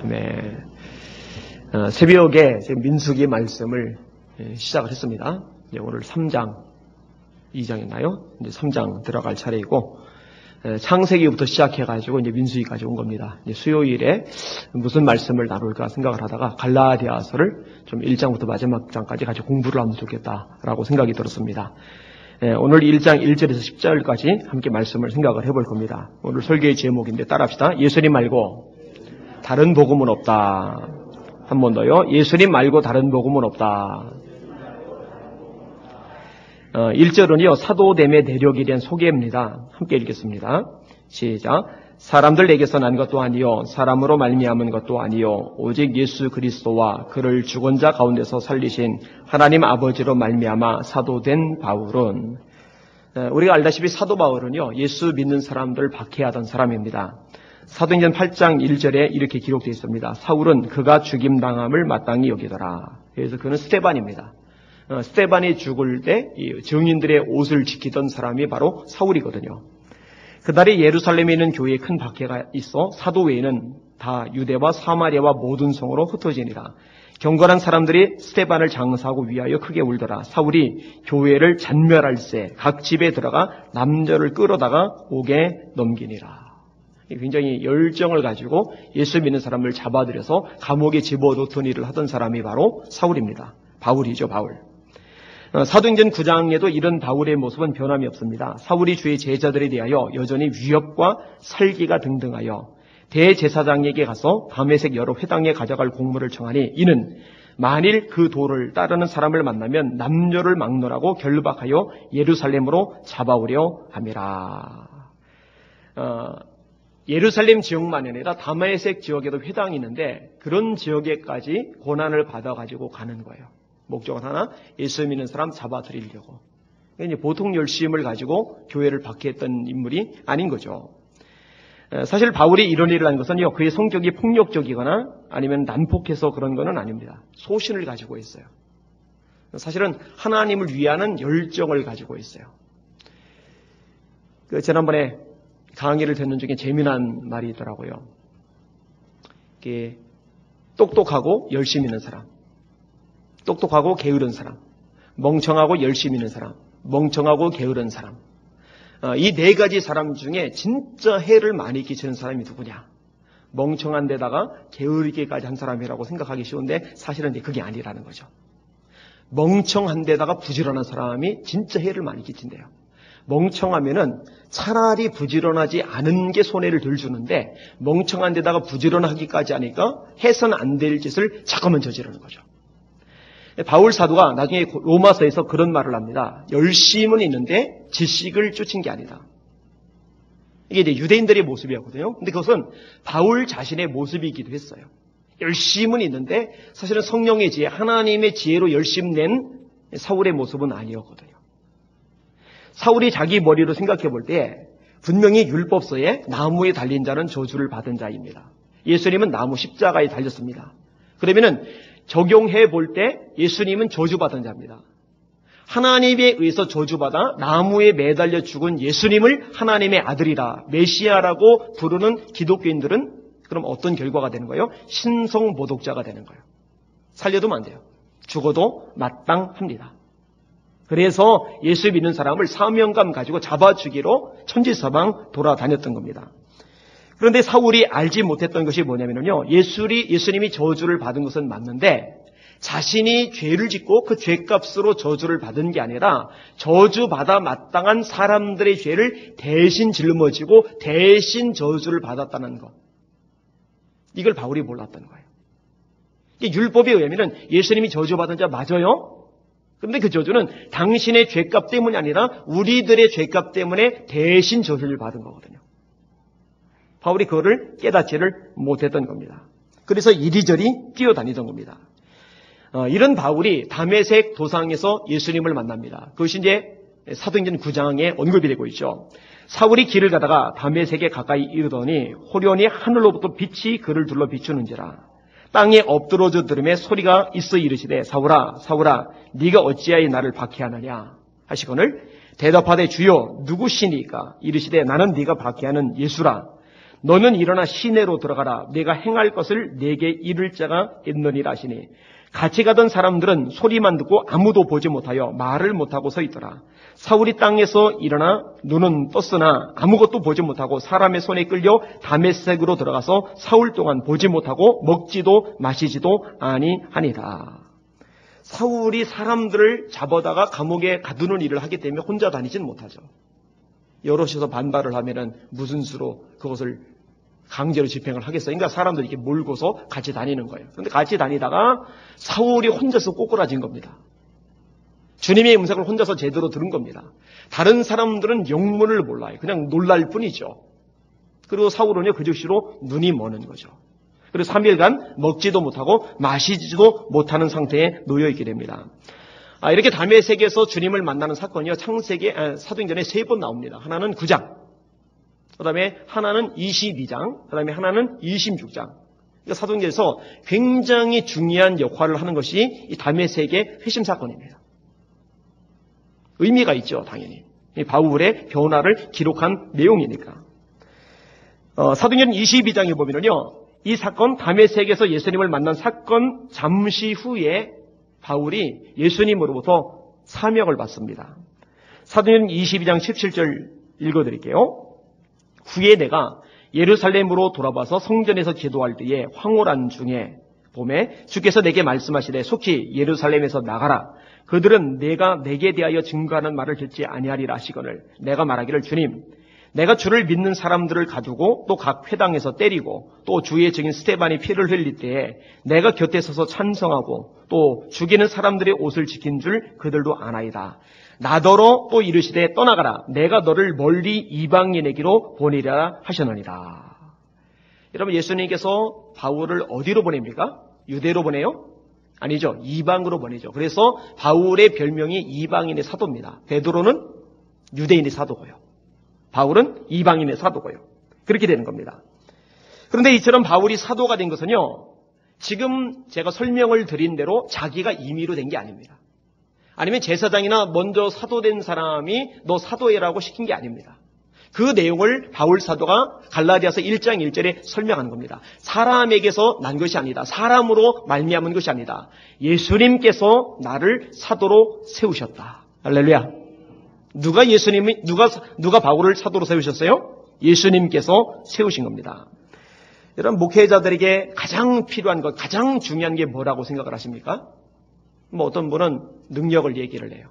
네. 새벽에 지금 민수기 말씀을 시작을 했습니다. 오늘 3장, 2장이나요? 이제 3장 들어갈 차례이고, 창세기부터 시작해가지고 이제 민수기까지 온 겁니다. 이제 수요일에 무슨 말씀을 나눌까 생각을 하다가 갈라디아서를 좀 1장부터 마지막 장까지 같이 공부를 하면 좋겠다라고 생각이 들었습니다. 오늘 1장 1절에서 10절까지 함께 말씀을 생각을 해볼 겁니다. 오늘 설교의 제목인데 따라합시다. 예수님 말고 다른 복음은 없다. 한 번 더요. 예수님 말고 다른 복음은 없다. 1절은요. 사도됨의 내력에 대한 소개입니다. 함께 읽겠습니다. 시작. 사람들에게서 난 것도 아니요 사람으로 말미암은 것도 아니요 오직 예수 그리스도와 그를 죽은 자 가운데서 살리신 하나님 아버지로 말미암아 사도된 바울은, 우리가 알다시피 사도 바울은요 예수 믿는 사람들을 박해하던 사람입니다. 사도행전 8장 1절에 이렇게 기록되어 있습니다. 사울은 그가 죽임당함을 마땅히 여기더라. 그래서 그는 스데반입니다. 스데반이 죽을 때 증인들의 옷을 지키던 사람이 바로 사울이거든요. 그날에 예루살렘에 있는 교회에 큰 박해가 있어 사도 외에는 다 유대와 사마리아와 모든 성으로 흩어지니라. 경건한 사람들이 스데반을 장사하고 위하여 크게 울더라. 사울이 교회를 잔멸할세 각 집에 들어가 남녀를 끌어다가 옥에 넘기니라. 굉장히 열정을 가지고 예수 믿는 사람을 잡아들여서 감옥에 집어넣던 일을 하던 사람이 바로 사울입니다. 바울이죠, 바울. 사도행전 9장에도 이런 바울의 모습은 변함이 없습니다. 사울이 주의 제자들에 대하여 여전히 위협과 살기가 등등하여 대제사장에게 가서 다메섹 여러 회당에 가져갈 공무를 청하니 이는 만일 그 도를 따르는 사람을 만나면 남녀를 막론하고 결박하여 예루살렘으로 잡아오려 함이라. 예루살렘 지역만이 아니라 다메섹 지역에도 회당이 있는데 그런 지역에까지 고난을 받아가지고 가는 거예요. 목적은 하나, 예수 믿는 사람 잡아들이려고. 이제 보통 열심을 가지고 교회를 박해했던 인물이 아닌 거죠. 사실 바울이 이런 일을 한 것은요, 그의 성격이 폭력적이거나 아니면 난폭해서 그런 건 아닙니다. 소신을 가지고 있어요. 사실은 하나님을 위하는 열정을 가지고 있어요. 지난번에 강의를 듣는 중에 재미난 말이 있더라고요. 이게 똑똑하고 열심 있는 사람, 똑똑하고 게으른 사람, 멍청하고 열심 있는 사람, 멍청하고 게으른 사람. 이 네 가지 사람 중에 진짜 해를 많이 끼치는 사람이 누구냐? 멍청한 데다가 게으르기까지 한 사람이라고 생각하기 쉬운데 사실은 그게 아니라는 거죠. 멍청한 데다가 부지런한 사람이 진짜 해를 많이 끼친대요. 멍청하면은 차라리 부지런하지 않은 게 손해를 덜 주는데 멍청한 데다가 부지런하기까지 하니까 해서는 안 될 짓을 자꾸만 저지르는 거죠. 바울 사도가 나중에 로마서에서 그런 말을 합니다. 열심은 있는데 지식을 쫓은 게 아니다. 이게 이제 유대인들의 모습이었거든요. 근데 그것은 바울 자신의 모습이기도 했어요. 열심은 있는데 사실은 성령의 지혜, 하나님의 지혜로 열심 낸 사울의 모습은 아니었거든요. 사울이 자기 머리로 생각해 볼 때 분명히 율법서에 나무에 달린 자는 저주를 받은 자입니다. 예수님은 나무 십자가에 달렸습니다. 그러면은 적용해 볼 때 예수님은 저주받은 자입니다. 하나님에 의해서 저주받아 나무에 매달려 죽은 예수님을 하나님의 아들이라 메시아라고 부르는 기독교인들은 그럼 어떤 결과가 되는 거예요? 신성모독자가 되는 거예요. 살려두면 안 돼요. 죽어도 마땅합니다. 그래서 예수 믿는 사람을 사명감 가지고 잡아주기로 천지서방 돌아다녔던 겁니다. 그런데 사울이 알지 못했던 것이 뭐냐면요. 예수님이 저주를 받은 것은 맞는데 자신이 죄를 짓고 그 죄값으로 저주를 받은 게 아니라 저주받아 마땅한 사람들의 죄를 대신 짊어지고 대신 저주를 받았다는 것. 이걸 바울이 몰랐던 거예요. 율법에 의하면 예수님이 저주받은 자 맞아요. 그런데 그 저주는 당신의 죄값 때문이 아니라 우리들의 죄값 때문에 대신 저주를 받은 거거든요. 바울이 그거를 깨닫지를 못했던 겁니다. 그래서 이리저리 뛰어다니던 겁니다. 이런 바울이 다메섹 도상에서 예수님을 만납니다. 그것이 이제 사도행전 9장에 언급이 되고 있죠. 사울이 길을 가다가 다메섹에 가까이 이르더니 호련히 하늘로부터 빛이 그를 둘러 비추는지라. 땅에 엎드러져 들음에 소리가 있어 이르시되 사울아 사울아 네가 어찌하여 나를 박해하느냐 하시거늘 대답하되 주여 누구시니까 이르시되 나는 네가 박해하는 예수라. 너는 일어나 시내로 들어가라. 내가 행할 것을 내게 이를 자가 있느니라 하시니 같이 가던 사람들은 소리만 듣고 아무도 보지 못하여 말을 못하고 서 있더라. 사울이 땅에서 일어나 눈은 떴으나 아무것도 보지 못하고 사람의 손에 끌려 다메섹으로 들어가서 사흘 동안 보지 못하고 먹지도 마시지도 아니하니라. 사울이 사람들을 잡아다가 감옥에 가두는 일을 하기 때문에 혼자 다니지는 못하죠. 여럿이서 반발을 하면은 무슨 수로 그것을 강제로 집행을 하겠어요. 그러니까 사람들이 이렇게 몰고서 같이 다니는 거예요. 그런데 같이 다니다가 사울이 혼자서 꼬꾸라진 겁니다. 주님의 음성을 혼자서 제대로 들은 겁니다. 다른 사람들은 영문을 몰라요. 그냥 놀랄 뿐이죠. 그리고 사울은요, 그 즉시로 눈이 머는 거죠. 그리고 3일간 먹지도 못하고 마시지도 못하는 상태에 놓여 있게 됩니다. 이렇게 다메섹에서 주님을 만나는 사건이요, 창세기 사도행전에 3번 나옵니다. 하나는 9장, 그 다음에 하나는 22장, 그 다음에 하나는 26장. 그러니까 사도행전에서 굉장히 중요한 역할을 하는 것이 이 다메섹의 회심 사건입니다. 의미가 있죠, 당연히. 이 바울의 변화를 기록한 내용이니까. 사도행전 22장에 보면은요, 이 사건, 다메섹에서 예수님을 만난 사건 잠시 후에 바울이 예수님으로부터 사명을 받습니다. 사도행전 22장 17절 읽어드릴게요. 후에 내가 예루살렘으로 돌아와서 성전에서 기도할 때에 황홀한 중에 봄에 주께서 내게 말씀하시되 속히 예루살렘에서 나가라. 그들은 내가 내게 대하여 증거하는 말을 듣지 아니하리라 하시거늘 내가 말하기를 주님 내가 주를 믿는 사람들을 가두고 또 각 회당에서 때리고 또 주의 증인 스데반이 피를 흘릴 때에 내가 곁에 서서 찬성하고 또 죽이는 사람들의 옷을 지킨 줄 그들도 아나이다. 나더러 또 이르시되 떠나가라. 내가 너를 멀리 이방인에게로 보내리라 하셨느니라. 여러분, 예수님께서 바울을 어디로 보냅니까? 유대로 보내요? 아니죠. 이방으로 보내죠. 그래서 바울의 별명이 이방인의 사도입니다. 베드로는 유대인의 사도고요. 바울은 이방인의 사도고요. 그렇게 되는 겁니다. 그런데 이처럼 바울이 사도가 된 것은요, 지금 제가 설명을 드린 대로 자기가 임의로 된 게 아닙니다. 아니면 제사장이나 먼저 사도된 사람이 너 사도해라고 시킨 게 아닙니다. 그 내용을 바울 사도가 갈라디아서 1장 1절에 설명하는 겁니다. 사람에게서 난 것이 아니다. 사람으로 말미암은 것이 아니다. 예수님께서 나를 사도로 세우셨다. 할렐루야. 누가 바울을 사도로 세우셨어요? 예수님께서 세우신 겁니다. 여러분, 목회자들에게 가장 필요한 것, 가장 중요한 게 뭐라고 생각을 하십니까? 어떤 분은 능력을 얘기를 해요.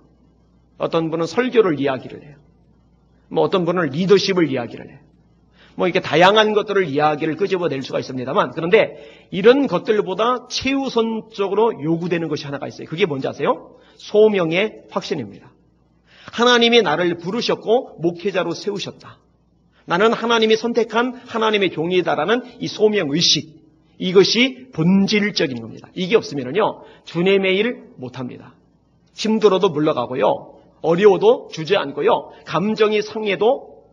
어떤 분은 설교를 이야기를 해요. 어떤 분은 리더십을 이야기를 해요. 이렇게 다양한 것들을 이야기를 끄집어낼 수가 있습니다만, 그런데 이런 것들보다 최우선적으로 요구되는 것이 하나가 있어요. 그게 뭔지 아세요? 소명의 확신입니다. 하나님이 나를 부르셨고 목회자로 세우셨다. 나는 하나님이 선택한 하나님의 종이다라는 이 소명의식, 이것이 본질적인 겁니다. 이게 없으면요, 주님의 일 못합니다. 힘들어도 물러가고요, 어려워도 주저앉고요, 감정이 상해도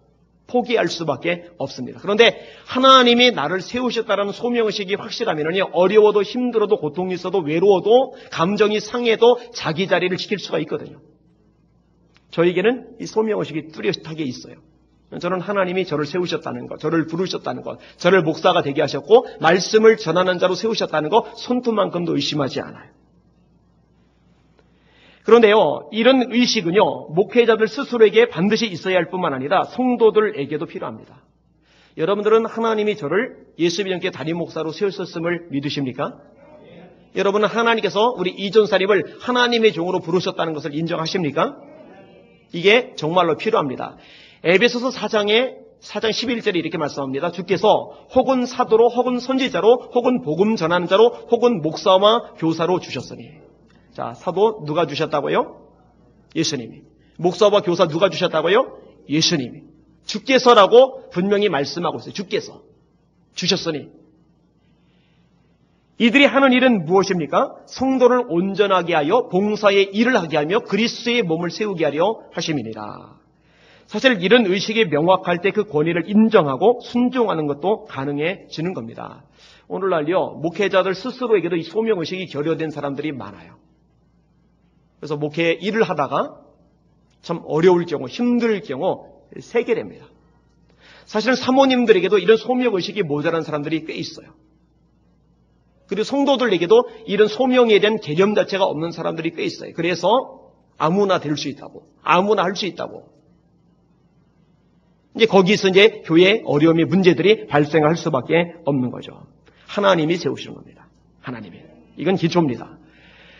포기할 수밖에 없습니다. 그런데 하나님이 나를 세우셨다는 소명의식이 확실하면요, 어려워도 힘들어도 고통이 있어도 외로워도 감정이 상해도 자기 자리를 지킬 수가 있거든요. 저에게는 이 소명의식이 뚜렷하게 있어요. 저는 하나님이 저를 세우셨다는 것, 저를 부르셨다는 것, 저를 목사가 되게 하셨고 말씀을 전하는 자로 세우셨다는 것 손톱만큼도 의심하지 않아요. 그런데요, 이런 의식은요, 목회자들 스스로에게 반드시 있어야 할 뿐만 아니라 성도들에게도 필요합니다. 여러분들은 하나님이 저를 예수 믿음께 담임 목사로 세우셨음을 믿으십니까? 여러분은 하나님께서 우리 이전사님을 하나님의 종으로 부르셨다는 것을 인정하십니까? 이게 정말로 필요합니다. 에베소서 4장 11절에 이렇게 말씀합니다. 주께서 혹은 사도로 혹은 선지자로 혹은 복음 전하는 자로 혹은 목사와 교사로 주셨으니. 자, 사도 누가 주셨다고요? 예수님이. 목사와 교사 누가 주셨다고요? 예수님이. 주께서라고 분명히 말씀하고 있어요. 주께서 주셨으니. 이들이 하는 일은 무엇입니까? 성도를 온전하게 하여 봉사의 일을 하게 하며 그리스도의 몸을 세우게 하려 하심이니라. 사실 이런 의식이 명확할 때 그 권위를 인정하고 순종하는 것도 가능해지는 겁니다. 오늘날요, 목회자들 스스로에게도 이 소명의식이 결여된 사람들이 많아요. 그래서 목회 일을 하다가 참 어려울 경우, 힘들 경우 세게 됩니다. 사실은 사모님들에게도 이런 소명의식이 모자란 사람들이 꽤 있어요. 그리고 성도들에게도 이런 소명에 대한 개념 자체가 없는 사람들이 꽤 있어요. 그래서 아무나 될 수 있다고, 아무나 할 수 있다고. 이제 거기서 이제 교회에 어려움이, 문제들이 발생할 수밖에 없는 거죠. 하나님이 세우시는 겁니다. 하나님이. 이건 기초입니다.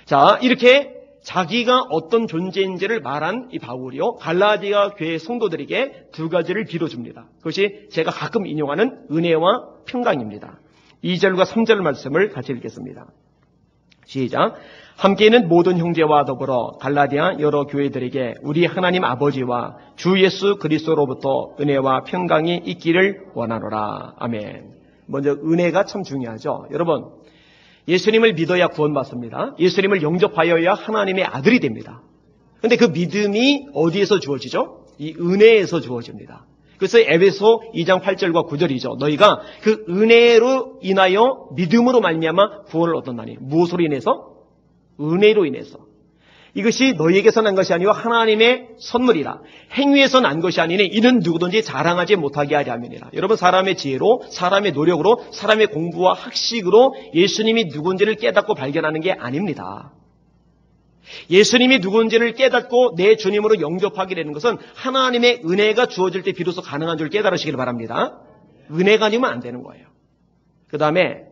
자, 이렇게 자기가 어떤 존재인지를 말한 이 바울이요, 갈라디아 교회 성도들에게 두 가지를 빌어줍니다. 그것이 제가 가끔 인용하는 은혜와 평강입니다. 2절과 3절 말씀을 같이 읽겠습니다. 시작. 함께 있는 모든 형제와 더불어 갈라디아 여러 교회들에게 우리 하나님 아버지와 주 예수 그리스도로부터 은혜와 평강이 있기를 원하노라. 아멘. 먼저 은혜가 참 중요하죠. 여러분, 예수님을 믿어야 구원받습니다. 예수님을 영접하여야 하나님의 아들이 됩니다. 그런데 그 믿음이 어디에서 주어지죠? 이 은혜에서 주어집니다. 그래서 에베소 2장 8절과 9절이죠. 너희가 그 은혜로 인하여 믿음으로 말미암아 구원을 얻었나니. 무엇으로 인해서? 은혜로 인해서. 이것이 너희에게서 난 것이 아니고 하나님의 선물이라. 행위에서 난 것이 아니니 이는 누구든지 자랑하지 못하게 하려 함이니라. 여러분, 사람의 지혜로, 사람의 노력으로, 사람의 공부와 학식으로 예수님이 누군지를 깨닫고 발견하는 게 아닙니다. 예수님이 누군지를 깨닫고 내 주님으로 영접하게 되는 것은 하나님의 은혜가 주어질 때 비로소 가능한 줄 깨달으시길 바랍니다. 은혜가 아니면 안 되는 거예요. 그 다음에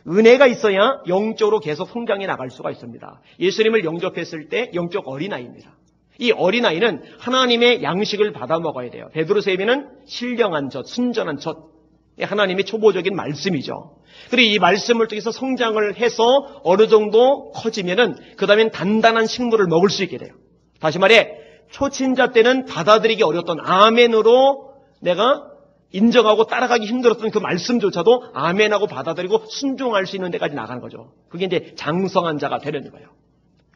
은혜가 있어야 영적으로 계속 성장해 나갈 수가 있습니다. 예수님을 영접했을 때 영적 어린아이입니다. 이 어린아이는 하나님의 양식을 받아 먹어야 돼요. 베드로서 예비는 신령한 젖, 순전한 젖. 하나님의 초보적인 말씀이죠. 그리고 이 말씀을 통해서 성장을 해서 어느 정도 커지면은 그 다음엔 단단한 식물을 먹을 수 있게 돼요. 다시 말해, 초신자 때는 받아들이기 어려웠던 아멘으로 내가 인정하고 따라가기 힘들었던 그 말씀조차도 아멘하고 받아들이고 순종할 수 있는 데까지 나가는 거죠. 그게 이제 장성한 자가 되는 거예요.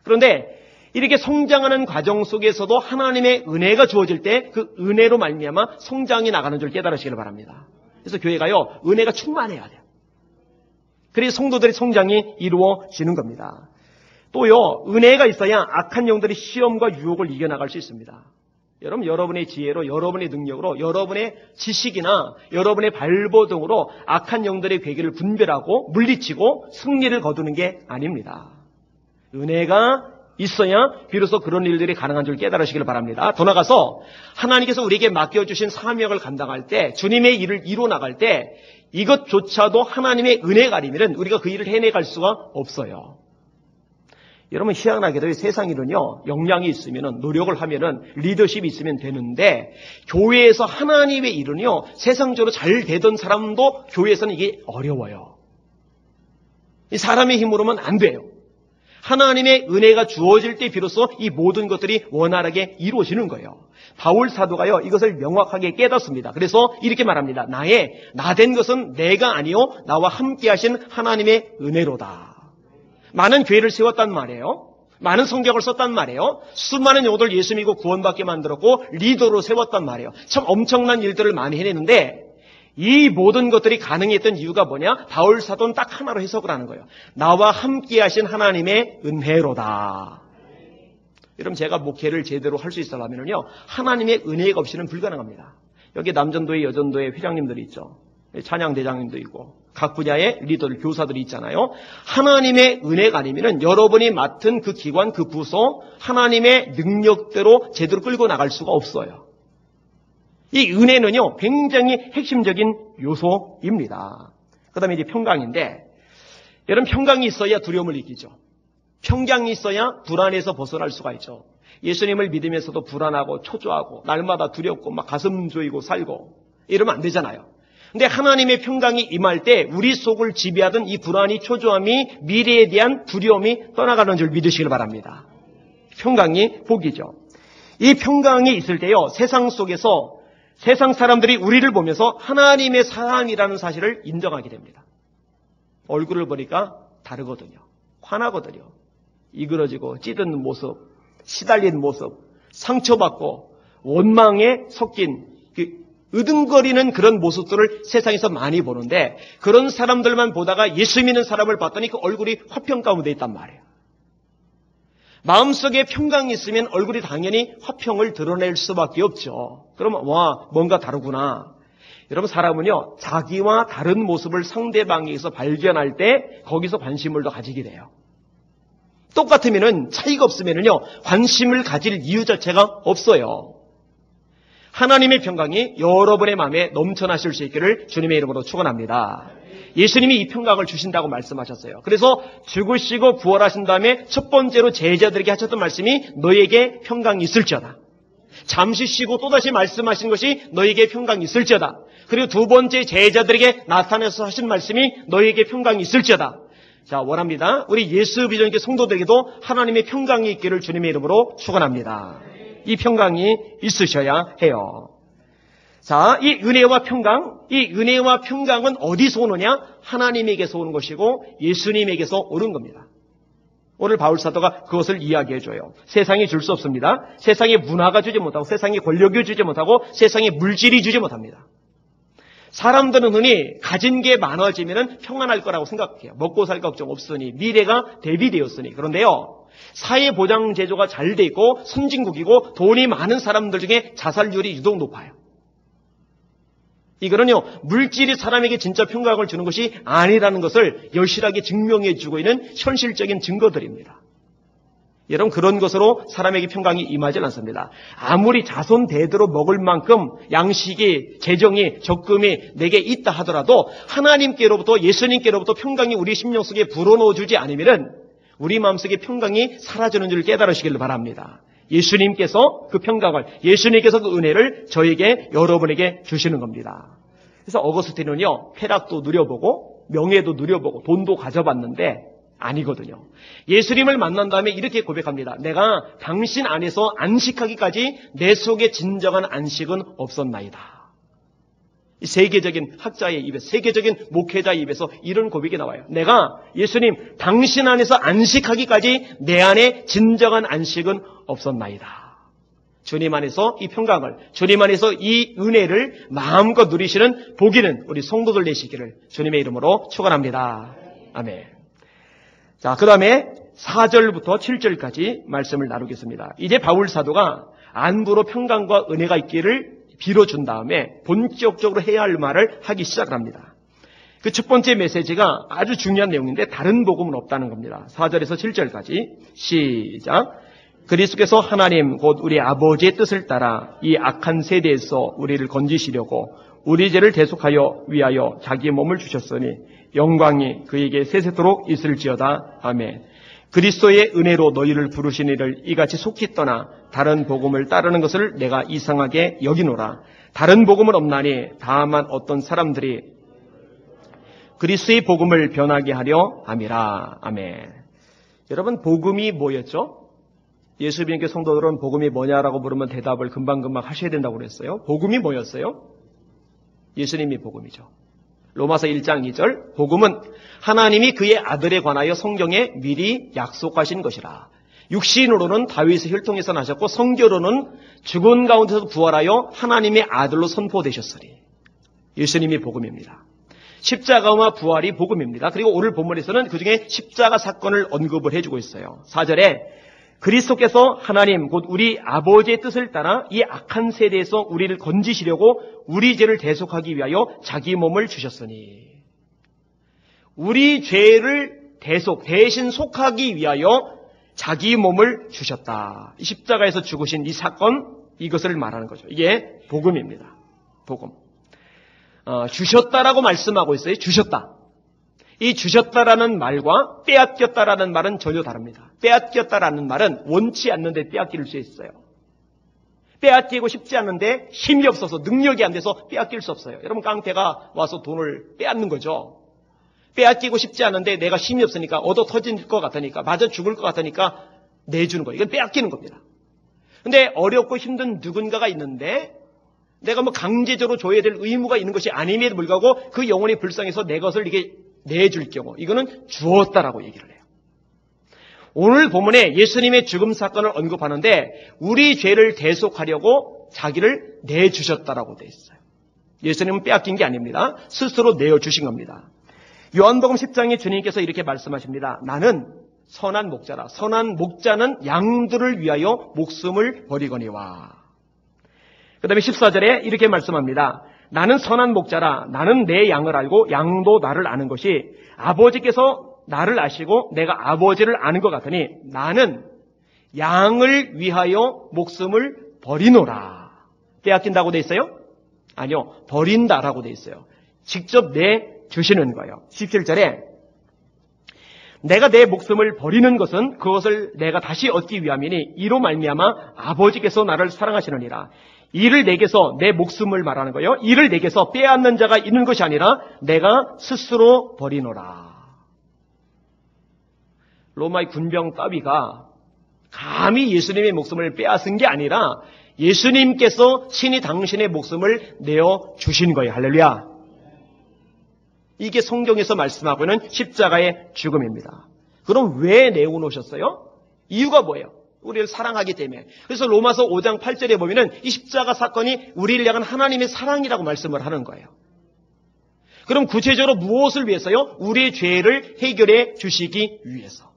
그런데 이렇게 성장하는 과정 속에서도 하나님의 은혜가 주어질 때 그 은혜로 말미암아 성장이 나가는 줄 깨달으시길 바랍니다. 그래서 교회가요, 은혜가 충만해야 돼요. 그래서 성도들의 성장이 이루어지는 겁니다. 또요, 은혜가 있어야 악한 영들이 시험과 유혹을 이겨나갈 수 있습니다. 여러분, 여러분의 지혜로, 여러분의 능력으로, 여러분의 지식이나 여러분의 발버둥으로 악한 영들의 괴기를 분별하고 물리치고 승리를 거두는 게 아닙니다. 은혜가 있어야 비로소 그런 일들이 가능한 줄 깨달으시길 바랍니다. 더 나아가서 하나님께서 우리에게 맡겨주신 사명을 감당할 때, 주님의 일을 이뤄나갈 때 이것조차도 하나님의 은혜가 아니면 우리가 그 일을 해내갈 수가 없어요. 여러분, 희한하게도 세상 일은요, 역량이 있으면, 노력을 하면, 리더십이 있으면 되는데, 교회에서 하나님의 일은요, 세상적으로 잘 되던 사람도 교회에서는 이게 어려워요. 이 사람의 힘으로는 안 돼요. 하나님의 은혜가 주어질 때 비로소 이 모든 것들이 원활하게 이루어지는 거예요. 바울 사도가요, 이것을 명확하게 깨닫습니다. 그래서 이렇게 말합니다. 나 된 것은 내가 아니요 나와 함께 하신 하나님의 은혜로다. 많은 교회를 세웠단 말이에요. 많은 성경을 썼단 말이에요. 수많은 영혼들 예수 믿고 구원받게 만들었고 리더로 세웠단 말이에요. 참 엄청난 일들을 많이 해냈는데 이 모든 것들이 가능했던 이유가 뭐냐? 바울 사도는 딱 하나로 해석을 하는 거예요. 나와 함께 하신 하나님의 은혜로다. 여러분, 제가 목회를 제대로 할 수 있으려면요, 하나님의 은혜가 없이는 불가능합니다. 여기 남전도회, 여전도회 회장님들이 있죠. 찬양대장님도 있고 각 분야의 리더들, 교사들이 있잖아요. 하나님의 은혜가 아니면 여러분이 맡은 그 기관, 그 부서 하나님의 능력대로 제대로 끌고 나갈 수가 없어요. 이 은혜는요, 굉장히 핵심적인 요소입니다. 그 다음에 이제 평강인데, 여러분, 평강이 있어야 두려움을 이기죠. 평강이 있어야 불안에서 벗어날 수가 있죠. 예수님을 믿으면서도 불안하고 초조하고 날마다 두렵고 막 가슴 조이고 살고 이러면 안 되잖아요. 근데 하나님의 평강이 임할 때 우리 속을 지배하던 이 불안이, 초조함이, 미래에 대한 두려움이 떠나가는 줄 믿으시길 바랍니다. 평강이 복이죠. 이 평강이 있을 때요, 세상 속에서 세상 사람들이 우리를 보면서 하나님의 사람이라는 사실을 인정하게 됩니다. 얼굴을 보니까 다르거든요. 화나거든요. 이그러지고 찌든 모습, 시달린 모습, 상처받고 원망에 섞인 으둥거리는 그런 모습들을 세상에서 많이 보는데, 그런 사람들만 보다가 예수 믿는 사람을 봤더니 그 얼굴이 화평 가운데 있단 말이에요. 마음속에 평강이 있으면 얼굴이 당연히 화평을 드러낼 수밖에 없죠. 그러면 와, 뭔가 다르구나. 여러분, 사람은요, 자기와 다른 모습을 상대방에게서 발견할 때 거기서 관심을 더 가지게 돼요. 똑같으면은, 차이가 없으면은요, 관심을 가질 이유 자체가 없어요. 하나님의 평강이 여러분의 마음에 넘쳐나실 수 있기를 주님의 이름으로 축원합니다. 예수님이 이 평강을 주신다고 말씀하셨어요. 그래서 죽으시고 부활하신 다음에 첫 번째로 제자들에게 하셨던 말씀이 너에게 평강이 있을지어다. 잠시 쉬고 또다시 말씀하신 것이 너에게 평강이 있을지어다. 그리고 두 번째 제자들에게 나타나서 하신 말씀이 너에게 평강이 있을지어다. 자, 원합니다. 우리 예수 비전교 성도들에게도 하나님의 평강이 있기를 주님의 이름으로 축원합니다. 이 평강이 있으셔야 해요. 자, 이 은혜와 평강은 어디서 오느냐? 하나님에게서 오는 것이고 예수님에게서 오는 겁니다. 오늘 바울 사도가 그것을 이야기해줘요. 세상이 줄 수 없습니다. 세상의 문화가 주지 못하고 세상의 권력이 주지 못하고 세상의 물질이 주지 못합니다. 사람들은 흔히 가진 게 많아지면 평안할 거라고 생각해요. 먹고 살 걱정 없으니, 미래가 대비되었으니. 그런데요, 사회보장 제도가 잘 돼 있고 선진국이고 돈이 많은 사람들 중에 자살률이 유독 높아요. 이거는요, 물질이 사람에게 진짜 평강을 주는 것이 아니라는 것을 여실하게 증명해 주고 있는 현실적인 증거들입니다. 여러분, 그런 것으로 사람에게 평강이 임하지 않습니다. 아무리 자손 대대로 먹을 만큼 양식이, 재정이, 적금이 내게 있다 하더라도 하나님께로부터, 예수님께로부터 평강이 우리 심령 속에 불어넣어 주지 않으면 우리 마음속에 평강이 사라지는 줄 깨달으시길 바랍니다. 예수님께서 그 평강을, 예수님께서 그 은혜를 저에게, 여러분에게 주시는 겁니다. 그래서 어거스틴은요, 쾌락도 누려보고 명예도 누려보고 돈도 가져봤는데 아니거든요. 예수님을 만난 다음에 이렇게 고백합니다. 내가 당신 안에서 안식하기까지 내 속에 진정한 안식은 없었나이다. 세계적인 학자의 입에서, 세계적인 목회자의 입에서 이런 고백이 나와요. 내가, 예수님, 당신 안에서 안식하기까지 내 안에 진정한 안식은 없었나이다. 주님 안에서 이 평강을, 주님 안에서 이 은혜를 마음껏 누리시는 복이는 우리 성도들 되시기를 주님의 이름으로 축원합니다. 아멘. 자, 그 다음에 4절부터 7절까지 말씀을 나누겠습니다. 이제 바울 사도가 안부로 평강과 은혜가 있기를 빌어준 다음에 본격적으로 해야 할 말을 하기 시작합니다. 그 첫 번째 메시지가 아주 중요한 내용인데 다른 복음은 없다는 겁니다. 4절에서 7절까지 시작. 그리스도께서 하나님 곧 우리 아버지의 뜻을 따라 이 악한 세대에서 우리를 건지시려고 우리 죄를 대속하여 위하여 자기 몸을 주셨으니 영광이 그에게 세세토록 있을지어다. 아멘. 그리스도의 은혜로 너희를 부르신 이를 이같이 속히 떠나 다른 복음을 따르는 것을 내가 이상하게 여기노라. 다른 복음은 없나니 다만 어떤 사람들이 그리스도의 복음을 변하게 하려 함이라. 아멘. 여러분, 복음이 뭐였죠? 예수 믿는 성도들은 복음이 뭐냐라고 물으면 대답을 금방금방 하셔야 된다고 그랬어요. 복음이 뭐였어요? 예수님이 복음이죠. 로마서 1장 2절, 복음은 하나님이 그의 아들에 관하여 성경에 미리 약속하신 것이라. 육신으로는 다윗의 혈통에서 나셨고 성교로는 죽은 가운데서 부활하여 하나님의 아들로 선포되셨으니. 예수님이 복음입니다. 십자가와 부활이 복음입니다. 그리고 오늘 본문에서는 그중에 십자가 사건을 언급을 해주고 있어요. 4절에 그리스도께서 하나님 곧 우리 아버지의 뜻을 따라 이 악한 세대에서 우리를 건지시려고 우리 죄를 대속하기 위하여 자기 몸을 주셨으니. 우리 죄를 대신 속하기 위하여 자기 몸을 주셨다. 십자가에서 죽으신 이 사건, 이것을 말하는 거죠. 이게 복음입니다. 복음. 주셨다라고 말씀하고 있어요. 주셨다. 이 주셨다라는 말과 빼앗겼다라는 말은 전혀 다릅니다. 빼앗겼다라는 말은 원치 않는데 빼앗길 수 있어요. 빼앗기고 싶지 않은데 힘이 없어서 능력이 안 돼서 빼앗길 수 없어요. 여러분, 깡패가 와서 돈을 빼앗는 거죠. 빼앗기고 싶지 않은데 내가 힘이 없으니까 얻어 터질 것 같으니까 맞아 죽을 것 같으니까 내주는 거예요. 이건 빼앗기는 겁니다. 근데 어렵고 힘든 누군가가 있는데 내가 강제적으로 줘야 될 의무가 있는 것이 아님에도 불구하고 그 영혼이 불쌍해서 내 것을 이게 내줄 경우, 이거는 주었다라고 얘기를 해요. 오늘 본문에 예수님의 죽음 사건을 언급하는데 우리 죄를 대속하려고 자기를 내주셨다라고 되어 있어요. 예수님은 빼앗긴 게 아닙니다. 스스로 내어주신 겁니다. 요한복음 10장에 주님께서 이렇게 말씀하십니다. 나는 선한 목자라. 선한 목자는 양들을 위하여 목숨을 버리거니와. 그 다음에 14절에 이렇게 말씀합니다. 나는 선한 목자라. 나는 내 양을 알고 양도 나를 아는 것이 아버지께서 나를 아시고 내가 아버지를 아는 것 같으니 나는 양을 위하여 목숨을 버리노라. 빼앗긴다고 돼 있어요? 아니요. 버린다라고 돼 있어요. 직접 내주시는 거예요. 17절에 내가 내 목숨을 버리는 것은 그것을 내가 다시 얻기 위함이니 이로 말미암아 아버지께서 나를 사랑하시느니라. 이를 내게서 내 목숨을 말하는 거예요. 이를 내게서 빼앗는 자가 있는 것이 아니라 내가 스스로 버리노라. 로마의 군병 따비가 감히 예수님의 목숨을 빼앗은 게 아니라 예수님께서 친히 당신의 목숨을 내어 주신 거예요. 할렐루야. 이게 성경에서 말씀하고 있는 십자가의 죽음입니다. 그럼 왜 내어놓으셨어요? 이유가 뭐예요? 우리를 사랑하기 때문에. 그래서 로마서 5장 8절에 보면은 이 십자가 사건이 우리를 향한 하나님의 사랑이라고 말씀을 하는 거예요. 그럼 구체적으로 무엇을 위해서요? 우리의 죄를 해결해 주시기 위해서.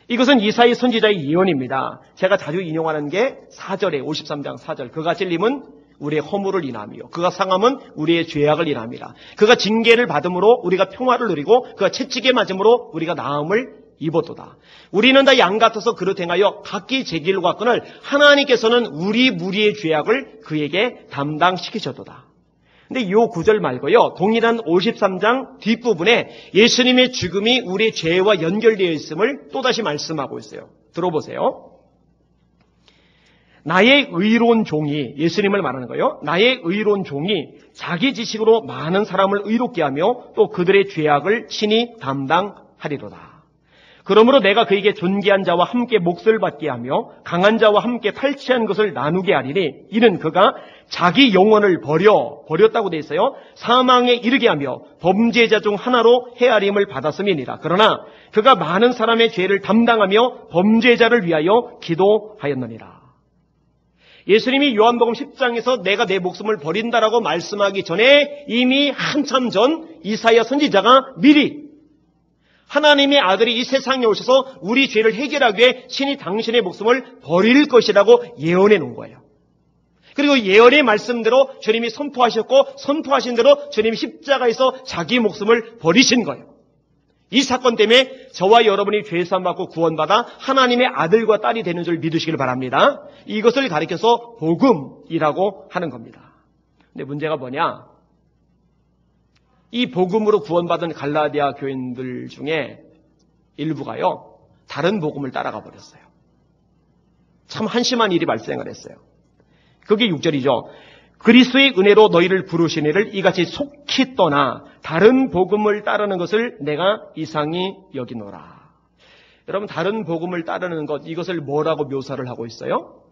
이것은 이사야 선지자의 예언입니다. 제가 자주 인용하는 게 4절에 53장 4절. 그가 찔림은 우리의 허물을 인하며 그가 상함은 우리의 죄악을 인함이라. 그가 징계를 받음으로 우리가 평화를 누리고 그가 채찍에 맞음으로 우리가 나음을 입었도다. 우리는 다 양 같아서 그릇 행하여 각기 제 길로 갔거늘 하나님께서는 우리 무리의 죄악을 그에게 담당시키셨도다. 근데 이 구절 말고요. 동일한 53장 뒷부분에 예수님의 죽음이 우리의 죄와 연결되어 있음을 또다시 말씀하고 있어요. 들어보세요. 나의 의로운 종이, 예수님을 말하는 거예요. 나의 의로운 종이 자기 지식으로 많은 사람을 의롭게 하며 또 그들의 죄악을 친히 담당하리로다. 그러므로 내가 그에게 존귀한 자와 함께 몫을 받게 하며 강한 자와 함께 탈취한 것을 나누게 하리니 이는 그가 자기 영혼을 버렸다고 돼 있어요. 사망에 이르게 하며 범죄자 중 하나로 헤아림을 받았음이니라. 그러나 그가 많은 사람의 죄를 담당하며 범죄자를 위하여 기도하였느니라. 예수님이 요한복음 10장에서 내가 내 목숨을 버린다라고 말씀하기 전에 이미 한참 전 이사야 선지자가 미리 하나님의 아들이 이 세상에 오셔서 우리 죄를 해결하기 위해 친히 당신의 목숨을 버릴 것이라고 예언해 놓은 거예요. 그리고 예언의 말씀대로 주님이 선포하셨고 선포하신 대로 주님이 십자가에서 자기 목숨을 버리신 거예요. 이 사건 때문에 저와 여러분이 죄사함 받고 구원받아 하나님의 아들과 딸이 되는 줄 믿으시길 바랍니다. 이것을 가리켜서 복음이라고 하는 겁니다. 근데 문제가 뭐냐? 이 복음으로 구원받은 갈라디아 교인들 중에 일부가요, 다른 복음을 따라가 버렸어요. 참 한심한 일이 발생을 했어요. 그게 6절이죠. 그리스도의 은혜로 너희를 부르신 이를 이같이 속히 떠나 다른 복음을 따르는 것을 내가 이상히 여기노라. 여러분, 다른 복음을 따르는 것, 이것을 뭐라고 묘사를 하고 있어요?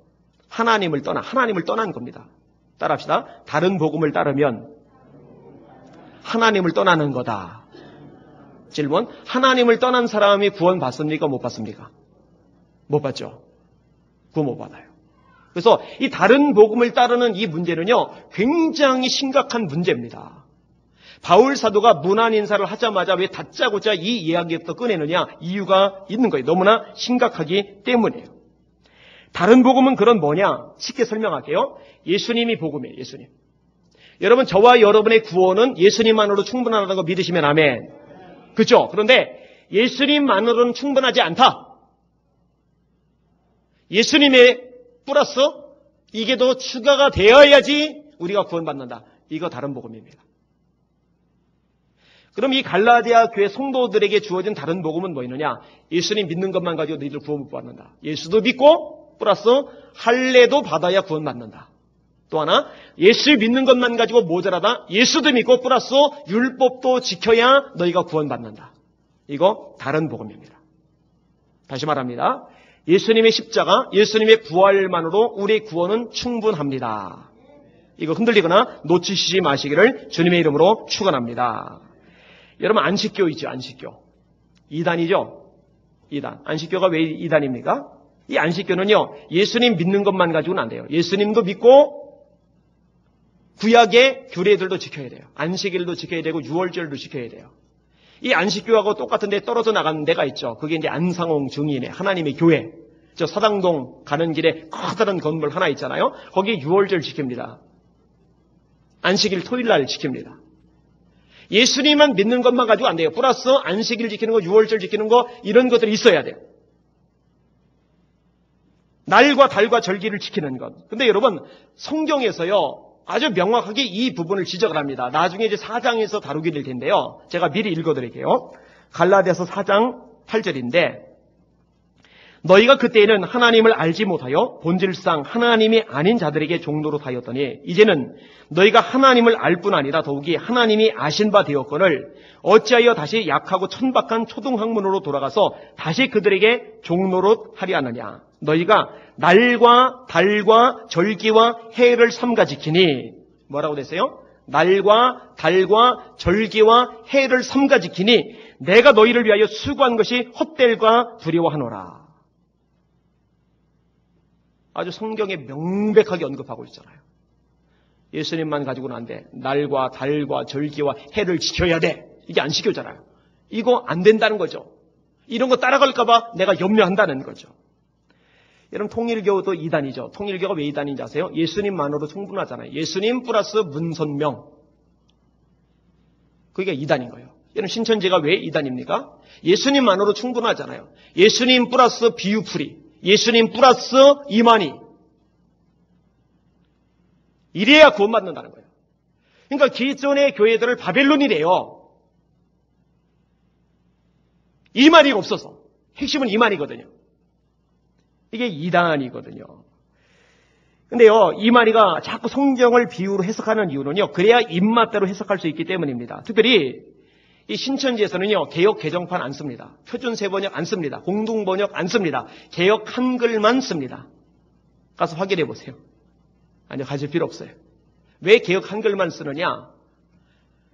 하나님을 떠난 겁니다. 따라합시다. 다른 복음을 따르면 하나님을 떠나는 거다. 질문, 하나님을 떠난 사람이 구원 받습니까? 못 받습니까? 못 받죠. 구원 못 받아요. 그래서 이 다른 복음을 따르는 이 문제는요, 굉장히 심각한 문제입니다. 바울 사도가 문안 인사를 하자마자 왜 다짜고짜 이 이야기부터 꺼내느냐? 이유가 있는 거예요. 너무나 심각하기 때문이에요. 다른 복음은 그런 뭐냐? 쉽게 설명할게요. 예수님이 복음이에요. 예수님. 여러분, 저와 여러분의 구원은 예수님만으로 충분하다고 믿으시면 아멘. 그렇죠? 그런데 예수님만으로는 충분하지 않다. 예수님의 플러스 이게 더 추가가 되어야지 우리가 구원받는다. 이거 다른 복음입니다. 그럼 이 갈라디아 교회 성도들에게 주어진 다른 복음은 뭐 있느냐? 예수님 믿는 것만 가지고 너희들 구원 못 받는다. 예수도 믿고 플러스 할례도 받아야 구원받는다. 또 하나, 예수 믿는 것만 가지고 모자라다. 예수도 믿고 플러스 율법도 지켜야 너희가 구원받는다. 이거 다른 복음입니다. 다시 말합니다. 예수님의 십자가, 예수님의 부활만으로 우리의 구원은 충분합니다. 이거 흔들리거나 놓치시지 마시기를 주님의 이름으로 축원합니다. 여러분, 안식교 있죠, 안식교. 이단이죠? 이단. 안식교가 왜 이단입니까? 이 안식교는요, 예수님 믿는 것만 가지고는 안 돼요. 예수님도 믿고 구약의 규례들도 지켜야 돼요. 안식일도 지켜야 되고 유월절도 지켜야 돼요. 이 안식교하고 똑같은 데 떨어져 나가는 데가 있죠. 그게 이제 안상홍 증인의 하나님의 교회. 저 사당동 가는 길에 커다란 건물 하나 있잖아요. 거기에 유월절 지킵니다. 안식일 토요일날 지킵니다. 예수님만 믿는 것만 가지고 안 돼요. 플러스 안식일 지키는 거, 유월절 지키는 거 이런 것들이 있어야 돼요. 날과 달과 절기를 지키는 것. 근데 여러분 성경에서요 아주 명확하게 이 부분을 지적을 합니다. 나중에 이제 4장에서 다루게 될 텐데요. 제가 미리 읽어드릴게요. 갈라디아서 4장 8절인데 너희가 그때에는 하나님을 알지 못하여 본질상 하나님이 아닌 자들에게 종노릇 하였더니 이제는 너희가 하나님을 알 뿐 아니라 더욱이 하나님이 아신 바 되었거늘 어찌하여 다시 약하고 천박한 초등학문으로 돌아가서 다시 그들에게 종노릇 하리 하느냐. 너희가 날과 달과 절기와 해를 삼가 지키니 뭐라고 됐어요? 날과 달과 절기와 해를 삼가 지키니 내가 너희를 위하여 수고한 것이 헛될까 두려워하노라. 아주 성경에 명백하게 언급하고 있잖아요. 예수님만 가지고는 안 돼. 날과 달과 절기와 해를 지켜야 돼. 이게 안 지켜잖아요. 이거 안 된다는 거죠. 이런 거 따라갈까 봐 내가 염려한다는 거죠. 여러분 통일교도 이단이죠. 통일교가 왜 이단인지 아세요? 예수님만으로 충분하잖아요. 예수님 플러스 문선명. 그게 이단인 거예요. 여러분 신천지가 왜 이단입니까? 예수님만으로 충분하잖아요. 예수님 플러스 비유풀이. 예수님 플러스 이만희. 이래야 구원받는다는 거예요. 그러니까 기존의 교회들을 바벨론이래요. 이만희가 없어서. 핵심은 이만희거든요. 이게 이단이거든요. 근데요, 이만희가 자꾸 성경을 비유로 해석하는 이유는요, 그래야 입맛대로 해석할 수 있기 때문입니다. 특별히 이 신천지에서는요, 개역 개정판 안 씁니다. 표준 세번역 안 씁니다. 공동 번역 안 씁니다. 개역 한글만 씁니다. 가서 확인해 보세요. 아니요, 가질 필요 없어요. 왜 개역 한글만 쓰느냐?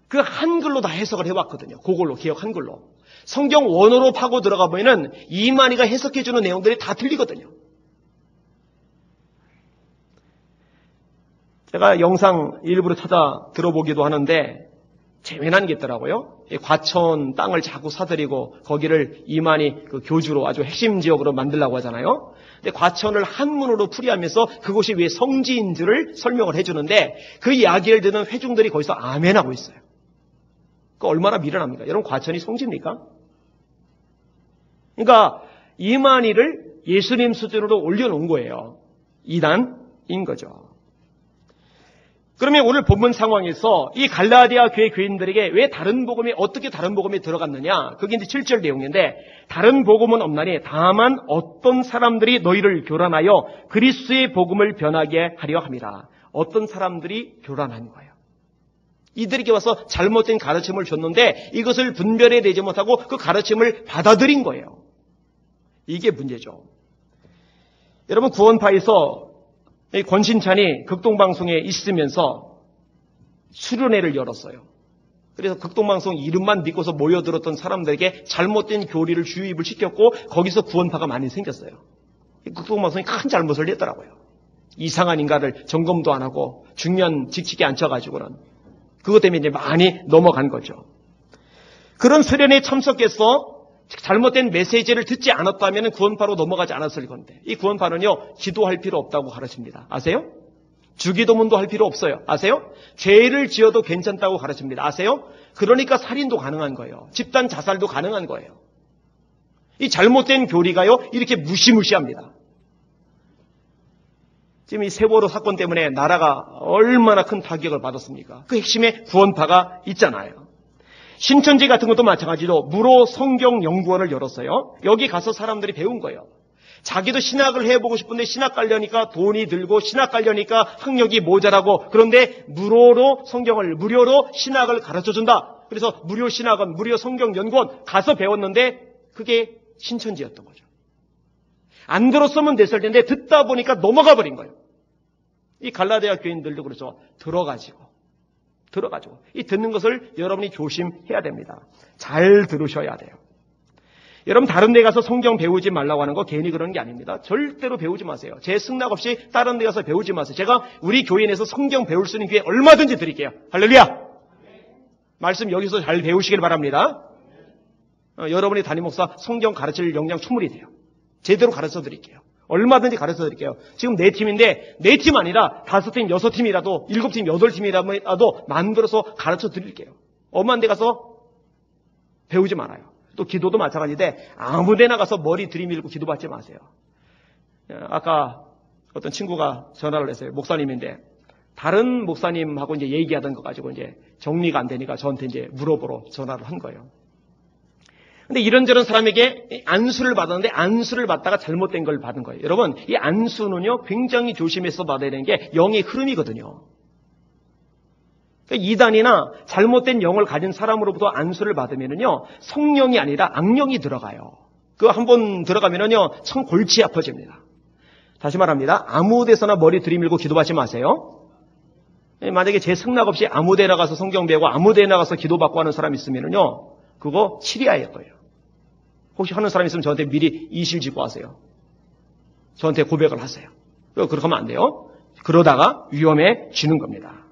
그 한글로 다 해석을 해왔거든요. 그걸로, 개역 한글로. 성경 원어로 파고 들어가 보면은 이만희가 해석해주는 내용들이 다 틀리거든요. 제가 영상 일부러 찾아 들어보기도 하는데 재미난 게 있더라고요. 과천 땅을 자꾸 사들이고 거기를 이만희 그 교주로 아주 핵심 지역으로 만들려고 하잖아요. 근데 과천을 한문으로 풀이하면서 그곳이 왜 성지인지를 설명을 해주는데 그 이야기를 듣는 회중들이 거기서 아멘하고 있어요. 그 얼마나 미련합니까? 여러분 과천이 성지입니까? 그러니까 이만희를 예수님 수준으로 올려놓은 거예요. 이단인 거죠. 그러면 오늘 본문 상황에서 이 갈라디아 교회 교인들에게 왜 다른 복음이 어떻게 다른 복음이 들어갔느냐? 그게 이제 7절 내용인데 다른 복음은 없나니 다만 어떤 사람들이 너희를 교란하여 그리스도의 복음을 변하게 하려 함이라. 어떤 사람들이 교란한 거예요. 이들에게 와서 잘못된 가르침을 줬는데 이것을 분별해내지 못하고 그 가르침을 받아들인 거예요. 이게 문제죠. 여러분 구원파에서 권신찬이 극동방송에 있으면서 수련회를 열었어요. 그래서 극동방송 이름만 믿고서 모여들었던 사람들에게 잘못된 교리를 주입을 시켰고 거기서 구원파가 많이 생겼어요. 극동방송이 큰 잘못을 했더라고요. 이상한 인간을 점검도 안 하고 중요한 직책에 앉혀가지고는 그것 때문에 이제 많이 넘어간 거죠. 그런 수련회에 참석해서 잘못된 메시지를 듣지 않았다면 구원파로 넘어가지 않았을 건데 이 구원파는요 기도할 필요 없다고 가르칩니다. 아세요? 주기도문도 할 필요 없어요. 아세요? 죄를 지어도 괜찮다고 가르칩니다. 아세요? 그러니까 살인도 가능한 거예요. 집단 자살도 가능한 거예요. 이 잘못된 교리가요 이렇게 무시무시합니다. 지금 이 세월호 사건 때문에 나라가 얼마나 큰 타격을 받았습니까? 그 핵심에 구원파가 있잖아요. 신천지 같은 것도 마찬가지로 무로 성경연구원을 열었어요. 여기 가서 사람들이 배운 거예요. 자기도 신학을 해보고 싶은데 신학 가려니까 돈이 들고 신학 가려니까 학력이 모자라고 그런데 무료로 신학을 가르쳐준다. 그래서 무료 신학원, 무료 성경연구원 가서 배웠는데 그게 신천지였던 거죠. 안 들었으면 됐을 텐데 듣다 보니까 넘어가 버린 거예요. 이 갈라디아 교인들도 그렇죠. 들어가지고 이 듣는 것을 여러분이 조심해야 됩니다. 잘 들으셔야 돼요. 여러분 다른 데 가서 성경 배우지 말라고 하는 거 괜히 그런 게 아닙니다. 절대로 배우지 마세요. 제 승낙 없이 다른 데 가서 배우지 마세요. 제가 우리 교회 내에서 성경 배울 수 있는 기회 얼마든지 드릴게요. 할렐루야! 말씀 여기서 잘 배우시길 바랍니다. 여러분이 담임 목사 성경 가르칠 역량 충분히 돼요. 제대로 가르쳐 드릴게요. 얼마든지 가르쳐 드릴게요. 지금 4팀인데 4팀 아니라 5팀, 6팀이라도 7팀, 8팀이라도 만들어서 가르쳐 드릴게요. 엄한 데 가서 배우지 말아요. 또 기도도 마찬가지인데 아무 데나 가서 머리 들이밀고 기도받지 마세요. 아까 어떤 친구가 전화를 했어요. 목사님인데 다른 목사님하고 이제 얘기하던 거 가지고 이제 정리가 안 되니까 저한테 이제 물어보러 전화를 한 거예요. 근데 이런저런 사람에게 안수를 받았는데 안수를 받다가 잘못된 걸 받은 거예요. 여러분, 이 안수는요, 굉장히 조심해서 받아야 되는 게 영의 흐름이거든요. 그러니까 이단이나 잘못된 영을 가진 사람으로부터 안수를 받으면은요, 성령이 아니라 악령이 들어가요. 그거 한번 들어가면은요, 참 골치 아파집니다. 다시 말합니다. 아무 데서나 머리 들이밀고 기도받지 마세요. 만약에 제 승낙 없이 아무 데나 가서 성경 배우고 아무 데나 가서 기도받고 하는 사람이 있으면은요, 그거 시리아일 거예요. 혹시 하는 사람 있으면 저한테 미리 이실 짓고 하세요. 저한테 고백을 하세요. 그렇게 하면 안 돼요. 그러다가 위험해지는 겁니다.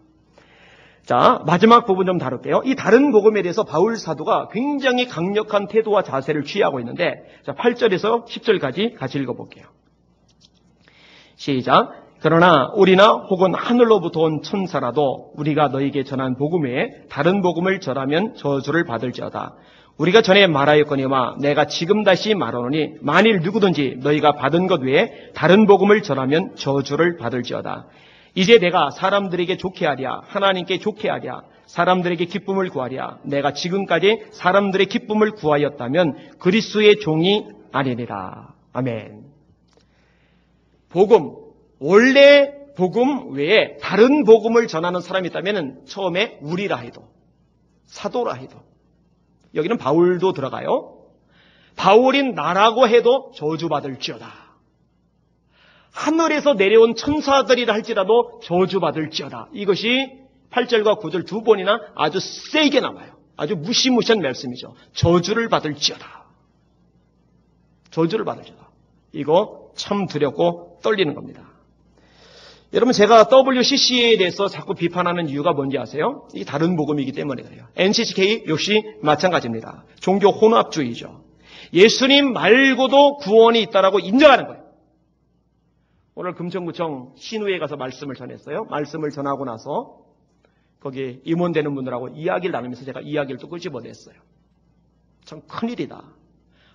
자, 마지막 부분 좀 다룰게요. 이 다른 복음에 대해서 바울 사도가 굉장히 강력한 태도와 자세를 취하고 있는데, 자, 8절에서 10절까지 같이 읽어볼게요. 시작. 그러나 우리나 혹은 하늘로부터 온 천사라도 우리가 너에게 전한 복음 외에 다른 복음을 전하면 저주를 받을지어다. 우리가 전에 말하였거니와 내가 지금 다시 말하노니 만일 누구든지 너희가 받은 것 외에 다른 복음을 전하면 저주를 받을지어다. 이제 내가 사람들에게 좋게 하랴 하나님께 좋게 하랴 사람들에게 기쁨을 구하랴 내가 지금까지 사람들의 기쁨을 구하였다면 그리스도의 종이 아니니라. 아멘. 복음, 원래 복음 외에 다른 복음을 전하는 사람이 있다면 처음에 우리라 해도 사도라 해도 여기는 바울도 들어가요. 바울인 나라고 해도 저주받을지어다. 하늘에서 내려온 천사들이라 할지라도 저주받을지어다. 이것이 8절과 9절 두 번이나 아주 세게 나와요. 아주 무시무시한 말씀이죠. 저주를 받을지어다. 저주를 받을지어다. 이거 참 두렵고 떨리는 겁니다. 여러분, 제가 WCC에 대해서 자꾸 비판하는 이유가 뭔지 아세요? 이 다른 복음이기 때문에 그래요. NCCK 역시 마찬가지입니다. 종교 혼합주의죠. 예수님 말고도 구원이 있다라고 인정하는 거예요. 오늘 금천구청 신우에 가서 말씀을 전했어요. 말씀을 전하고 나서 거기 임원되는 분들하고 이야기를 나누면서 제가 이야기를 또 끊지 못했어요. 참 큰일이다.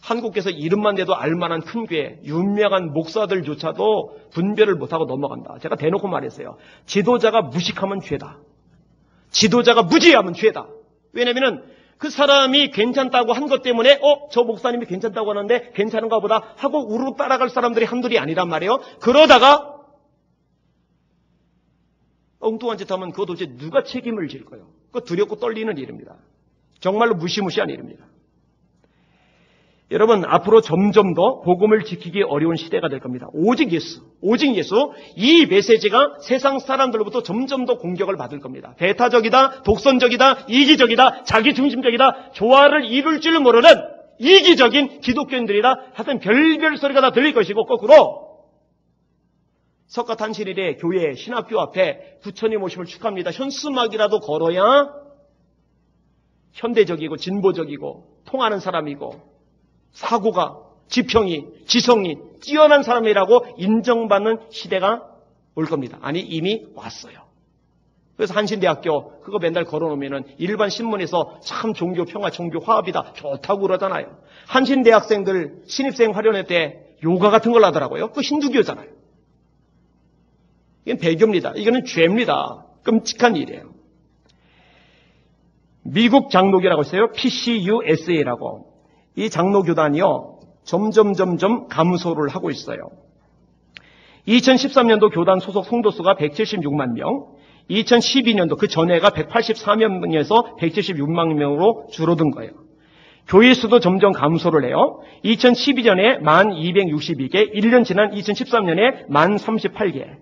한국에서 이름만 대도 알만한 큰 교회, 유명한 목사들조차도 분별을 못하고 넘어간다. 제가 대놓고 말했어요. 지도자가 무식하면 죄다. 지도자가 무지하면 죄다. 왜냐면은 그 사람이 괜찮다고 한 것 때문에 저 목사님이 괜찮다고 하는데 괜찮은가 보다 하고 우르르 따라갈 사람들이 한둘이 아니란 말이에요. 그러다가 엉뚱한 짓 하면 그거 도대체 누가 책임을 질 거예요. 그거 두렵고 떨리는 일입니다. 정말로 무시무시한 일입니다. 여러분, 앞으로 점점 더 복음을 지키기 어려운 시대가 될 겁니다. 오직 예수, 이 메시지가 세상 사람들로부터 점점 더 공격을 받을 겁니다. 배타적이다, 독선적이다, 이기적이다, 자기중심적이다, 조화를 이룰 줄 모르는 이기적인 기독교인들이라 하여튼 별별 소리가 다 들릴 것이고, 거꾸로 석가탄신일에 교회, 신학교 앞에 부처님 오심을 축하합니다. 현수막이라도 걸어야 현대적이고 진보적이고 통하는 사람이고 사고가, 지평이, 지성이 뛰어난 사람이라고 인정받는 시대가 올 겁니다. 아니, 이미 왔어요. 그래서 한신대학교 그거 맨날 걸어놓으면은 일반 신문에서 참 종교 평화, 종교 화합이다 좋다고 그러잖아요. 한신대학생들 신입생 활연회 때 요가 같은 걸 하더라고요. 그거 힌두교잖아요. 이건 배교입니다. 이거는 죄입니다. 끔찍한 일이에요. 미국 장로교라고 있어요. PCUSA라고. 이 장로교단이요, 점점 감소를 하고 있어요. 2013년도 교단 소속 성도수가 176만 명, 2012년도 그 전해가 184만 명에서 176만 명으로 줄어든 거예요. 교회 수도 점점 감소를 해요. 2012년에 1262개, 1년 지난 2013년에 1038개.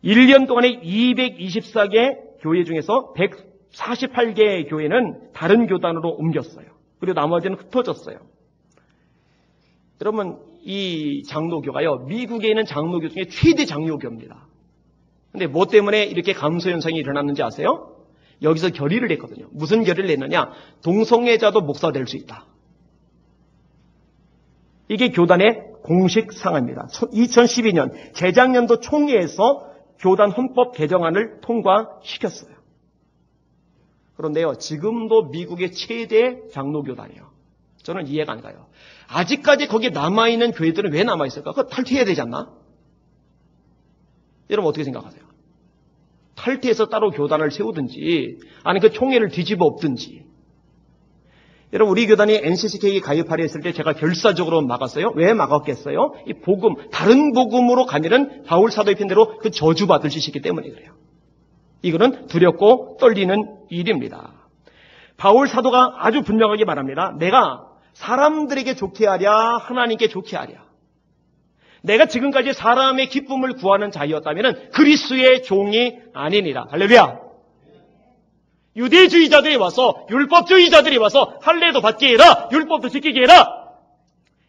1년 동안에 224개 교회 중에서 148개의 교회는 다른 교단으로 옮겼어요. 그리고 나머지는 흩어졌어요. 여러분, 이 장로교가요, 미국에 있는 장로교 중에 최대 장로교입니다. 근데 뭐 때문에 이렇게 감소 현상이 일어났는지 아세요? 여기서 결의를 했거든요. 무슨 결의를 했느냐? 동성애자도 목사 될 수 있다. 이게 교단의 공식 상입니다. 2012년 재작년도 총회에서 교단 헌법 개정안을 통과시켰어요. 그런데요, 지금도 미국의 최대 장로교단이에요. 저는 이해가 안 가요. 아직까지 거기에 남아있는 교회들은 왜 남아있을까? 그거 탈퇴해야 되지 않나? 여러분 어떻게 생각하세요? 탈퇴해서 따로 교단을 세우든지 아니 그 총회를 뒤집어 엎든지. 여러분 우리 교단이 NCCK 가입하려 했을 때 제가 결사적으로 막았어요. 왜 막았겠어요? 이 복음, 다른 복음으로 가면은 바울 사도의 편대로 그 저주받을 수 있기 때문에 그래요. 이거는 두렵고 떨리는 일입니다. 바울 사도가 아주 분명하게 말합니다. 내가 사람들에게 좋게 하랴 하나님께 좋게 하랴. 내가 지금까지 사람의 기쁨을 구하는 자였다면 그리스도의 종이 아니니라. 할렐루야. 유대주의자들이 와서 율법주의자들이 와서 할례도 받게 해라. 율법도 지키게 해라.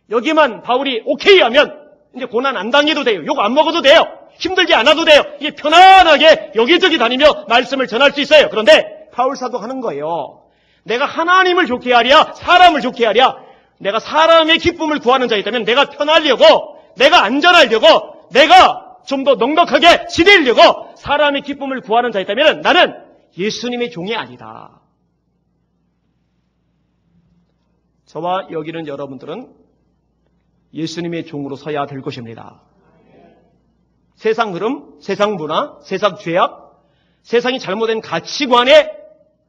여기만 바울이 오케이 하면 이제 고난 안 당해도 돼요. 욕 안 먹어도 돼요. 힘들지 않아도 돼요. 이게 편안하게 여기저기 다니며 말씀을 전할 수 있어요. 그런데 바울 사도가 하는 거예요. 내가 하나님을 좋게 하랴 사람을 좋게 하랴. 내가 사람의 기쁨을 구하는 자이다면 내가 편하려고 내가 안전하려고 내가 좀 더 넉넉하게 지내려고 사람의 기쁨을 구하는 자이다면 나는 예수님의 종이 아니다. 저와 여기는 여러분들은 예수님의 종으로 서야 될 것입니다. 세상 흐름, 세상 문화, 세상 죄악, 세상이 잘못된 가치관에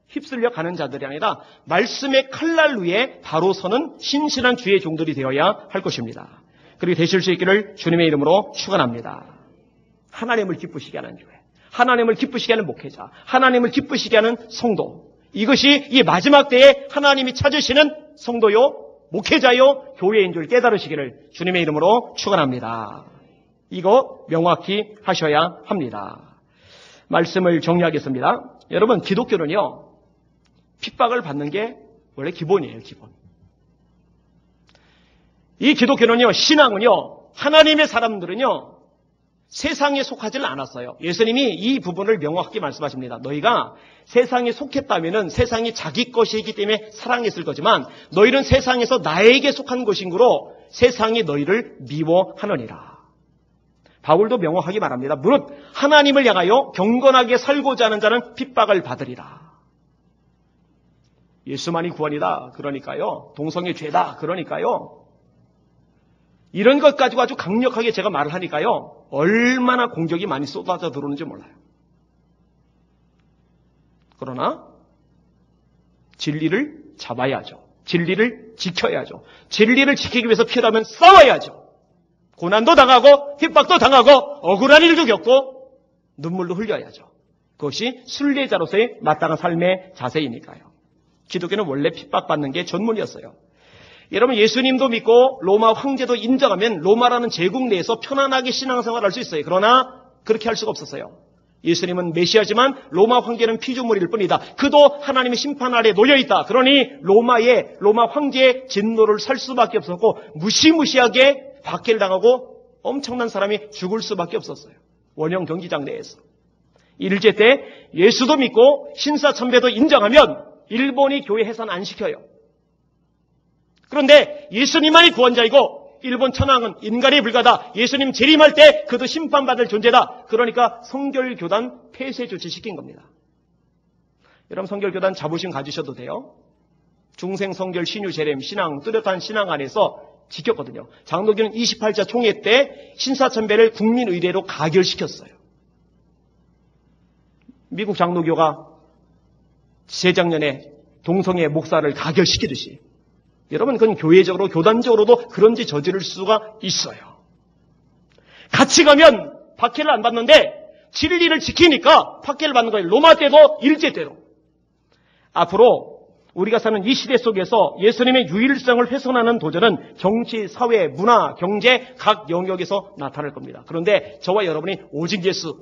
휩쓸려 가는 자들이 아니라 말씀의 칼날 위에 바로 서는 신실한 주의 종들이 되어야 할 것입니다. 그리고 되실 수 있기를 주님의 이름으로 축원합니다. 하나님을 기쁘시게 하는 교회, 하나님을 기쁘시게 하는 목회자, 하나님을 기쁘시게 하는 성도, 이것이 이 마지막 때에 하나님이 찾으시는 성도요, 목회자요, 교회인 줄 깨달으시기를 주님의 이름으로 축원합니다. 이거 명확히 하셔야 합니다. 말씀을 정리하겠습니다. 여러분, 기독교는요, 핍박을 받는 게 원래 기본이에요, 기본. 이 기독교는요, 신앙은요, 하나님의 사람들은요, 세상에 속하지를 않았어요. 예수님이 이 부분을 명확히 말씀하십니다. 너희가 세상에 속했다면은 세상이 자기 것이기 때문에 사랑했을 거지만 너희는 세상에서 나에게 속한 것이므로 세상이 너희를 미워하느니라. 바울도 명확하게 말합니다. 무릇 하나님을 향하여 경건하게 살고자 하는 자는 핍박을 받으리라. 예수만이 구원이다. 그러니까요. 동성애 죄다. 그러니까요. 이런 것 가지고 아주 강력하게 제가 말을 하니까요. 얼마나 공격이 많이 쏟아져 들어오는지 몰라요. 그러나 진리를 잡아야죠. 진리를 지켜야죠. 진리를 지키기 위해서 필요하면 싸워야죠. 고난도 당하고 핍박도 당하고 억울한 일도 겪고 눈물도 흘려야죠. 그것이 순례자로서의 마땅한 삶의 자세이니까요. 기독교는 원래 핍박받는 게 전문이었어요. 여러분 예수님도 믿고 로마 황제도 인정하면 로마라는 제국 내에서 편안하게 신앙생활을 할 수 있어요. 그러나 그렇게 할 수가 없었어요. 예수님은 메시아지만 로마 황제는 피조물일 뿐이다. 그도 하나님의 심판 아래 놓여있다. 그러니 로마 황제의 진노를 살 수밖에 없었고 무시무시하게 박해를 당하고 엄청난 사람이 죽을 수밖에 없었어요. 원형 경기장 내에서. 일제 때 예수도 믿고 신사참배도 인정하면 일본이 교회 해산 안 시켜요. 그런데 예수님만이 구원자이고 일본 천황은 인간에 불과하다. 예수님 재림할 때 그도 심판받을 존재다. 그러니까 성결교단 폐쇄 조치시킨 겁니다. 여러분 성결교단 자부심 가지셔도 돼요. 중생 성결 신유 재림 신앙 뚜렷한 신앙 안에서 지켰거든요. 장로교는 28차 총회 때 신사참배를 국민의례로 가결시켰어요. 미국 장로교가 재작년에 동성애 목사를 가결시키듯이 여러분 그건 교회적으로 교단적으로도 그런 짓 저지를 수가 있어요. 같이 가면 박해를 안 받는데 진리를 지키니까 박해를 받는 거예요. 로마 때도 일제 때도. 앞으로 우리가 사는 이 시대 속에서 예수님의 유일성을 훼손하는 도전은 정치, 사회, 문화, 경제 각 영역에서 나타날 겁니다. 그런데 저와 여러분이 오직 예수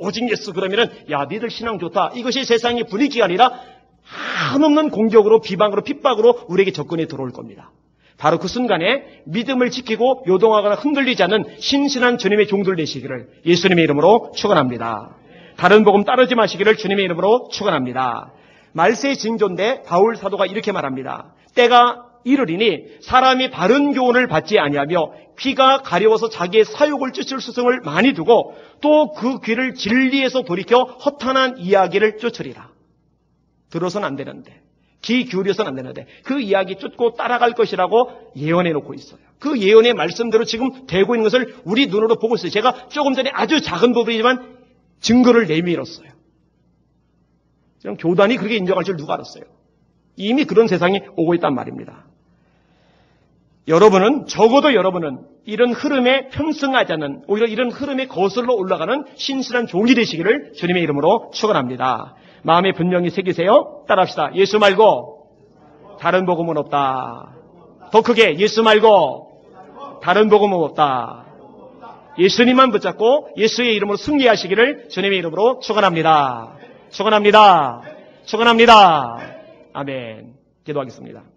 그러면은 야 니들 신앙 좋다. 이것이 세상의 분위기가 아니라 한없는 공격으로 비방으로 핍박으로 우리에게 접근해 들어올 겁니다. 바로 그 순간에 믿음을 지키고 요동하거나 흔들리지 않는 신실한 주님의 종들 되시기를 예수님의 이름으로 축원합니다. 다른 복음 따르지 마시기를 주님의 이름으로 축원합니다. 말세의 징조인데 바울 사도가 이렇게 말합니다. 때가 이르리니 사람이 바른 교훈을 받지 아니하며 귀가 가려워서 자기의 사욕을 쫓을 수성을 많이 두고 또 그 귀를 진리에서 돌이켜 허탄한 이야기를 쫓으리라. 들어서는 안 되는데, 귀 기울여서는 안 되는데 그 이야기 쫓고 따라갈 것이라고 예언해 놓고 있어요. 그 예언의 말씀대로 지금 되고 있는 것을 우리 눈으로 보고 있어요. 제가 조금 전에 아주 작은 부분이지만 증거를 내밀었어요. 지금 교단이 그렇게 인정할 줄 누가 알았어요? 이미 그런 세상이 오고 있단 말입니다. 여러분은, 적어도 여러분은 이런 흐름에 편승하지 않는, 오히려 이런 흐름에 거슬러 올라가는 신실한 종이 되시기를 주님의 이름으로 축원합니다. 마음에 분명히 새기세요. 따라합시다. 예수 말고 다른 복음은 없다. 더 크게, 예수 말고 다른 복음은 없다. 예수님만 붙잡고 예수의 이름으로 승리하시기를 주님의 이름으로 축원합니다. 축원합니다. 축원합니다. 아멘. 기도하겠습니다.